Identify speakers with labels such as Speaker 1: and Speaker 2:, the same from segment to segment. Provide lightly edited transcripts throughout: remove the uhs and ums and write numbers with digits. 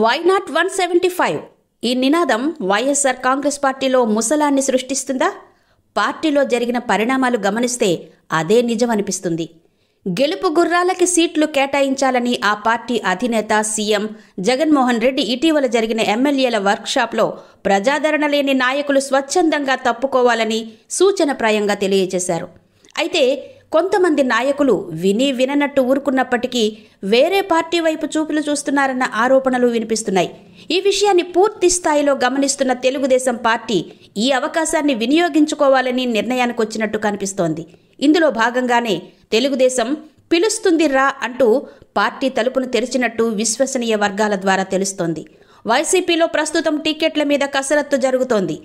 Speaker 1: Why not 175 ఈ నినాదం వైఎస్ఆర్ కాంగ్రెస్ పార్టీలో ముసలాన్ని సృష్టిస్తుందా? పార్టీలో జరిగిన పరిణామాలు గమనిస్తే అదే నిజమనిపిస్తుంది. గెలుపు గుర్రాలకి సీట్లు కేటాయించాలని ఆ పార్టీ అధినేత సీఎం జగన్మోహన్ రెడ్డి ఇటీవల జరిగిన ఎమ్మెల్యేల వర్క్షాప్లో ప్రజాదరణ లేని నాయకులు స్వచ్ఛందంగా తప్పుకోవాలని సూచనప్రాయంగా తెలియజేశారు. అయితే కొంతమంది నాయకులు విని విననట్టు ఊరుకున్నప్పటికీ వేరే పార్టీ వైపు చూపులు చూస్తున్నారన్న ఆరోపణలు వినిపిస్తున్నాయి. ఈ విషయాన్ని పూర్తి స్థాయిలో గమనిస్తున్న తెలుగుదేశం పార్టీ ఈ అవకాశాన్ని వినియోగించుకోవాలని నిర్ణయానికి వచ్చినట్టు కనిపిస్తోంది. ఇందులో భాగంగానే తెలుగుదేశం పిలుస్తుంది రా అంటూ పార్టీ తలుపును తెరిచినట్టు విశ్వసనీయ వర్గాల ద్వారా తెలుస్తోంది. వైసీపీలో ప్రస్తుతం టికెట్ల మీద కసరత్తు జరుగుతోంది.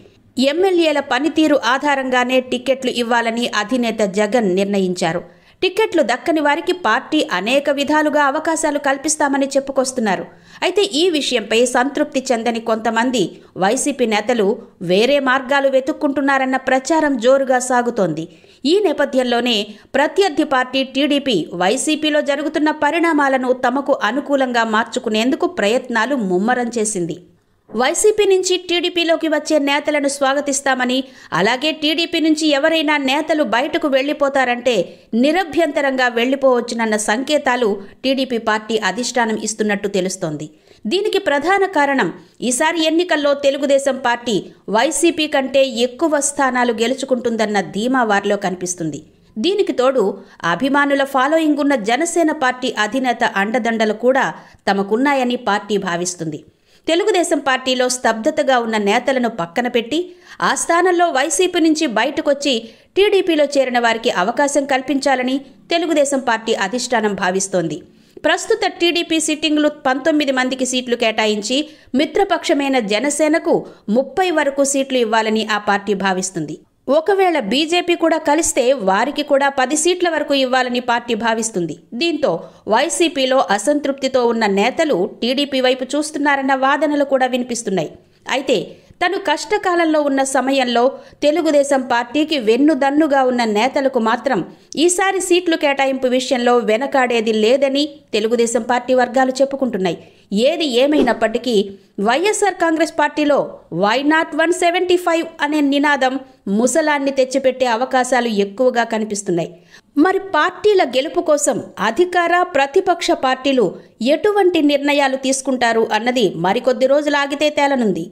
Speaker 1: ఎమ్మెల్యేల పనితీరు ఆధారంగానే టికెట్లు ఇవ్వాలని అధినేత జగన్ నిర్ణయించారు. టికెట్లు దక్కని వారికి పార్టీ అనేక విధాలుగా అవకాశాలు కల్పిస్తామని చెప్పుకొస్తున్నారు. అయితే ఈ విషయంపై సంతృప్తి చెందని కొంతమంది వైసీపీ నేతలు వేరే మార్గాలు వెతుక్కుంటున్నారన్న ప్రచారం జోరుగా సాగుతోంది. ఈ నేపథ్యంలోనే ప్రత్యర్థి పార్టీ టీడీపీ వైసీపీలో జరుగుతున్న పరిణామాలను తమకు అనుకూలంగా మార్చుకునేందుకు ప్రయత్నాలు ముమ్మరం చేసింది. వైసీపీ నుంచి టీడీపీలోకి వచ్చే నేతలను స్వాగతిస్తామని, అలాగే టీడీపీ నుంచి ఎవరైనా నేతలు బయటకు వెళ్లిపోతారంటే నిరభ్యంతరంగా వెళ్లిపోవచ్చునన్న సంకేతాలు టీడీపీ పార్టీ అధిష్టానం ఇస్తున్నట్టు తెలుస్తోంది. దీనికి ప్రధాన కారణం ఈసారి ఎన్నికల్లో తెలుగుదేశం పార్టీ వైసీపీ కంటే ఎక్కువ స్థానాలు గెలుచుకుంటుందన్న ధీమా వారిలో కనిపిస్తుంది. దీనికి తోడు అభిమానుల ఫాలోయింగ్ ఉన్న జనసేన పార్టీ అధినేత అండదండలు కూడా తమకున్నాయని పార్టీ భావిస్తుంది. తెలుగుదేశం పార్టీలో స్తబ్దతగా ఉన్న నేతలను పక్కన పెట్టి ఆ స్థానంలో వైసీపీ నుంచి బయటకొచ్చి టీడీపీలో చేరిన వారికి అవకాశం కల్పించాలని తెలుగుదేశం పార్టీ అధిష్టానం భావిస్తోంది. ప్రస్తుత టీడీపీ సిట్టింగ్లు 19 మందికి సీట్లు కేటాయించి మిత్రపక్షమైన జనసేనకు 30 వరకు సీట్లు ఇవ్వాలని ఆ పార్టీ భావిస్తుంది. ఒకవేళ బీజేపీ కూడా కలిస్తే వారికి కూడా 10 సీట్ల వరకు ఇవ్వాలని పార్టీ భావిస్తుంది. దీంతో వైసీపీలో అసంతృప్తితో ఉన్న నేతలు టీడీపీ వైపు చూస్తున్నారన్న వాదనలు కూడా వినిపిస్తున్నాయి. అయితే తను కష్టకాలంలో ఉన్న సమయంలో తెలుగుదేశం పార్టీకి వెన్నుదన్నుగా ఉన్న నేతలకు మాత్రం ఈసారి సీట్లు కేటాయింపు విషయంలో వెనకాడేది లేదని తెలుగుదేశం పార్టీ వర్గాలు చెప్పుకుంటున్నాయి. ఏది ఏమైనప్పటికీ వైఎస్ఆర్ కాంగ్రెస్ పార్టీలో వై నాట్ 175 అనే నినాదం ముసలాన్ని తెచ్చిపెట్టే అవకాశాలు ఎక్కువగా కనిపిస్తున్నాయి. మరి పార్టీల గెలుపు కోసం అధికార ప్రతిపక్ష పార్టీలు ఎటువంటి నిర్ణయాలు తీసుకుంటారు అన్నది మరికొద్ది రోజులు ఆగితే తేలనుంది.